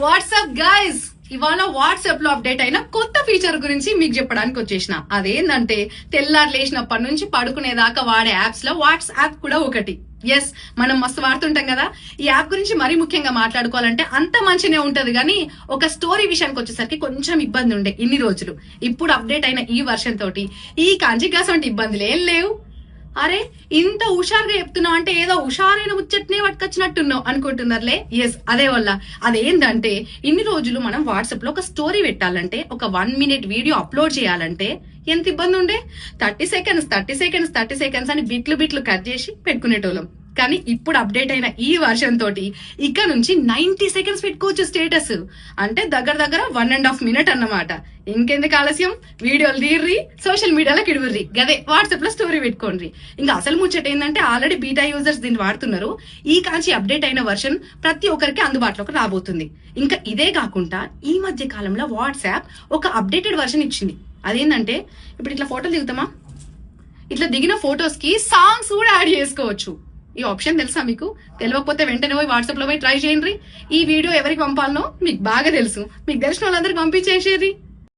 WhatsApp guys, ఇవాళ WhatsApp లో update అయిన కొత్త ఫీచర్ గురించి మీకు చెప్పడానికి వచ్చేసిన. అదేంటంటే తెల్లారు లేచినప్పటి నుంచి పడుకునేదాకా వాడే యాప్స్ లో వాట్సాప్ కూడా ఒకటి. ఎస్, మనం మస్తు వాడుతుంటాం కదా. ఈ యాప్ గురించి మరీ ముఖ్యంగా మాట్లాడుకోవాలంటే అంత మంచినే ఉంటది, కానీ ఒక స్టోరీ విషయానికి వచ్చేసరికి కొంచెం ఇబ్బంది ఉండే ఇన్ని రోజులు. ఇప్పుడు అప్డేట్ అయిన ఈ వర్షన్ తోటి ఈ కాంజిగాస్ వంటి ఇబ్బందులు ఏం లేవు. అరే, ఇంత హుషారుగా చెప్తున్నావు అంటే ఏదో హుషారైన ముచ్చట్నే పట్టుకొచ్చినట్టున్నావు అనుకుంటున్నారులే. ఎస్, అదే వల్ల. అదేంటంటే ఇన్ని రోజులు మనం వాట్సాప్ లో ఒక స్టోరీ పెట్టాలంటే, ఒక 1 minute వీడియో అప్లోడ్ చేయాలంటే ఎంత ఇబ్బంది ఉండే. 30 seconds అని బిట్లు కట్ చేసి పెట్టుకునేటోళ్ళం. కానీ ఇప్పుడు అప్డేట్ అయిన ఈ వర్షన్ తోటి ఇక నుంచి 90 seconds పెట్టుకోవచ్చు స్టేటస్. అంటే దగ్గర 1.5 minute అన్నమాట. ఇంకెందుకు ఆలస్యం, వీడియోలు తీర్రి సోషల్ మీడియాలోకి ఇడువర్రి, గదే వాట్సాప్ లో స్టోరీ పెట్టుకోండి. ఇంకా అసలు ముచ్చట ఏంటంటే ఆల్రెడీ బీటా యూజర్స్ దీన్ని వాడుతున్నారు. ఈ కాంచి అప్డేట్ అయిన వర్షన్ ప్రతి ఒక్కరికి అందుబాటులోకి రాబోతుంది. ఇంకా ఇదే కాకుండా ఈ మధ్య కాలంలో వాట్సాప్ ఒక అప్డేటెడ్ వర్షన్ ఇచ్చింది. అదేంటంటే ఇప్పుడు ఇట్లా ఫోటోలు దిగుతామా, ఇట్లా దిగిన ఫొటోస్ కి సాంగ్స్ కూడా యాడ్ చేసుకోవచ్చు. ఈ ఆప్షన్ తెలుసా మీకు? తెలియకపోతే వెంటనే పోయి వాట్సాప్ లో పోయి ట్రై చేయండి. ఈ వీడియో ఎవరికి పంపాలనో మీకు బాగా తెలుసు. మీకు తెలిసిన వాళ్ళందరికి పంపించేసేది.